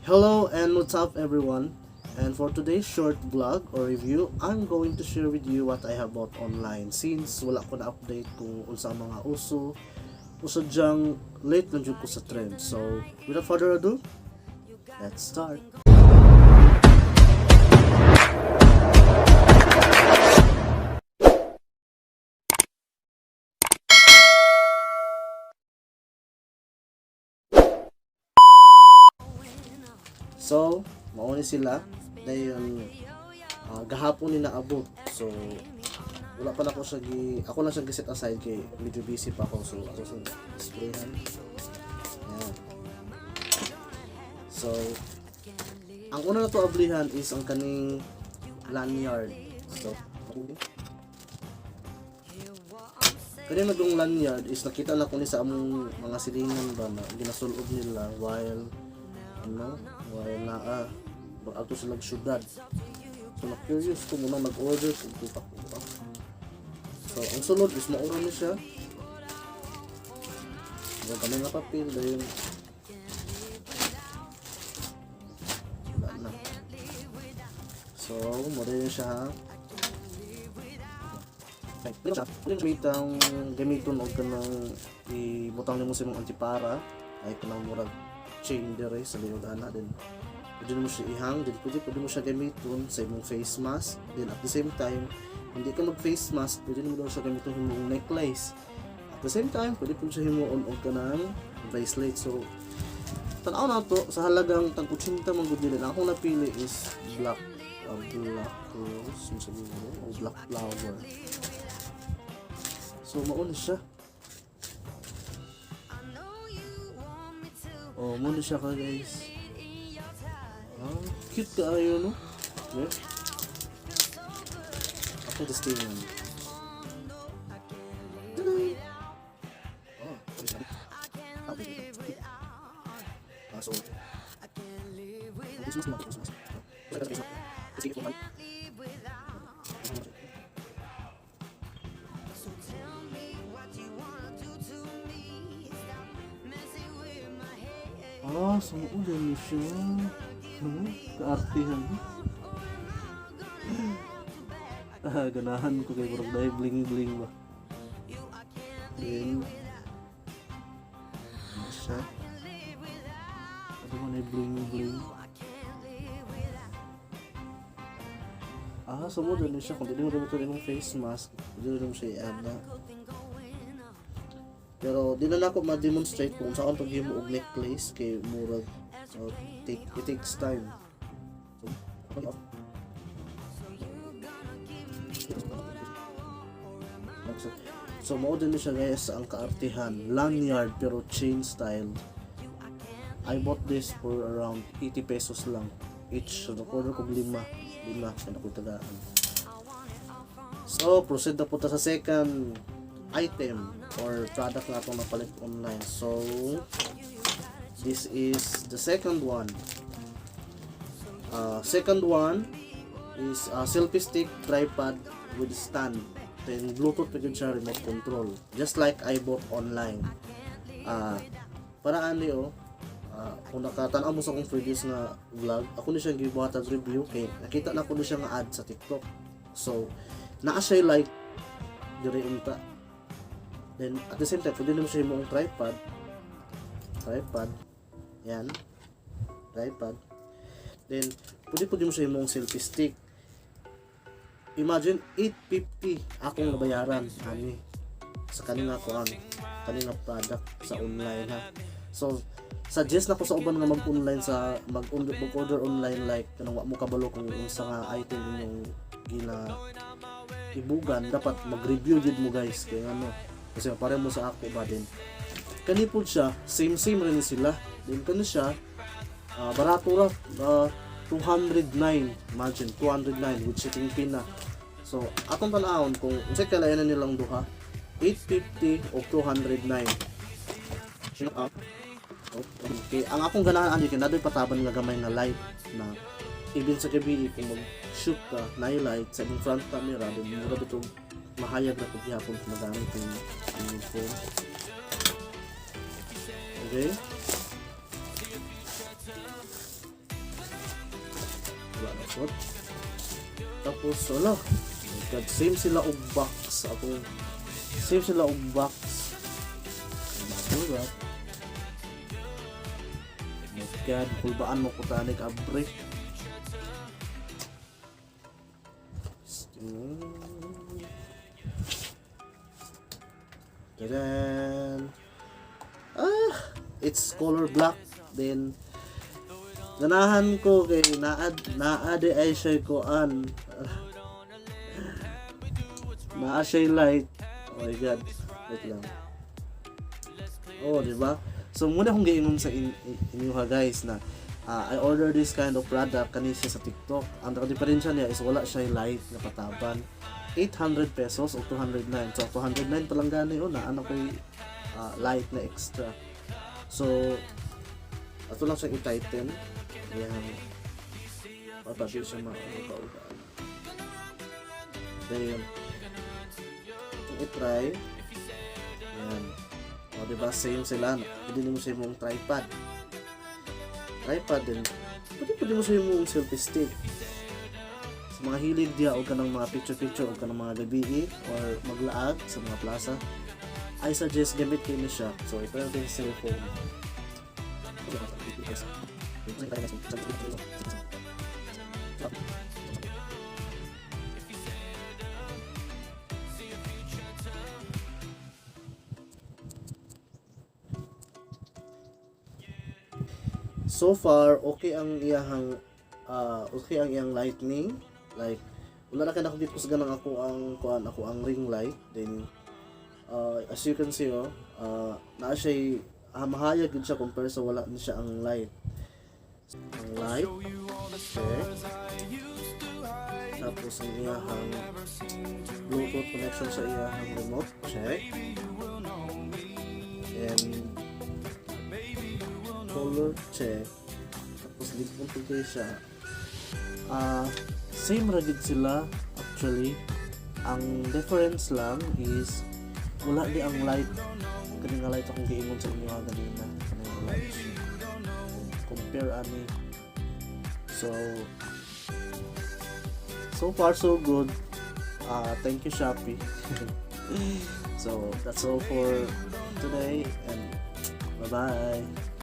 Hello and what's up everyone, and for today's short vlog or review, I'm going to share with you what I have bought online since wala ko na update kung unsa ang mga uso dyang late lang jud ko sa trend. So without further ado, let's start. So mao ni sila dayon gahapon ni naabot. So wala pa na ako siya ako lang siya giset aside kay medyo busy pa ako, so ako sa displayan. Ayan. So ang una na to ablihan is ang kaning lanyard. So kaning nagong lanyard is nakita na ko ni sa among mga silingan ba na ginasulob nila while ato silang syudad. So na-curious ko muna mag-order kung tupak ko pa. So ang sunod is maura ni siya. Yung kami nga papel dahil wala na. So mura yun siya ha. Pwede siya gamiton o kanang ibutang ni mo sa mong antipara ay kanang murag chain dire sa liod ana din. Pwede mo siya ihang, then pwede mo siya gamiton sa imong face mask. Then at the same time, hindi ka mag face mask, pwede mo daw siya gamiton sa imong necklace. At the same time, pwede mo siya himuon og kanang bracelet. So tan-aw na to sa halagang tag 80 man gud nila. Ang akong napili is black rose, o black flower. So mao ni siya. Oh, muna siya ka guys. Cute kaayo no? Yeah. Ako just tingnan. Oh, so sumuulan niyo siya. Kaartihan. Ganahan ko kay burag dahil bling-bling ba. Then, ano siya? Ano man ay bling-bling? Sumuulan niyo siya. Kung hindi mo rin yung face mask, hindi mo siya i-add na. Pero di na ako ma-demonstrate kung saan paghimo og necklace kay murag it takes time. So mao din siya guys ang kaartihan, lanyard pero chain style. I bought this for around 80 pesos lang each. So order ko 5 pinakutagaan. So proceed na po ta sa second item or product na itong napalit online. So this is the second one. Second one is a selfie stick tripod with stand, then Bluetooth pwede siya, remote control, just like I bought online. Para ano kung nakatanaw mo sa akong previous na vlog, ako na siya gibuhat review kay nakita na ko na siya nga ad sa TikTok. So naa siya like dire unta. Then at the same time, pwede naman siya yung tripod. Yan. Tripod. Then, pwede mo siya yung selfie stick. Imagine, 850 akong nabayaran. Sa kanina product sa online ha. So, suggest na ko sa uban nga mag-online mag-order online like kanang wa mo kabalo kung unsa nga item yung ibugan, dapat mag-review jud mo guys kay kasi pare mo sa ako ba din. Kani po siya, same rin sila. Then kani siya, barato ra, 209, imagine, 209 with shipping fee na. So, akong tanawon kung unsay kalayanan nilang duha, 850 o 209. Okay, ang akong ganahan ani kay nadoy pataban nga gamay na light na even sa gabi kung mag-shoot ka, na light sa front camera, then mura dito mahayag na paghihapon kung magamit yung phone. Okay? wala na shot. Tapos wala, God, same sila og box. Same sila og box. Diba? God, kulbaan mo ko tanig abre. And then it's color black. Then ganahan ko kay naade ay siya koan. Naa siya light. Oh my god. Wait lang. Oh, di ba? So muna akong giingon sa inyo ha guys na I order this kind of product kanisa sa TikTok. Ang diferensya niya is wala siya light na pataban. 800 pesos o 209. So 209 pa lang gani o na ano ko'y light na extra. So ato lang siya i-tighten. Ayan. Patabi siya mauga-ugaan. Then itong i-try. Ayan. O diba same sila. Pwede mo sa mong tripod din. Pwede mo sa mong selfie stick. Sa mga hilig diya o ka ng mga picture o ka ng mga gabi or maglaag sa mga plaza, I suggest gamit kayo na siya. So ito lang yung cellphone. So far okay ang iyang lightning, like wala na kay nakabit ko sa ganang ako ang ring light. Then as you can see naa siya mahayag gud siya compare sa wala na siya ang light. Okay. Tapos ang iyang Bluetooth connection sa iyang remote, check. And color, check. Tapos ligpon po kayo siya. Same ragid sila actually. Ang difference lang is wala di ang light. Kani nga light akong giingon sa inyo kanina. Kani nga light. Compare ani. So far so good. Thank you Shopee. So that's all for today and bye bye.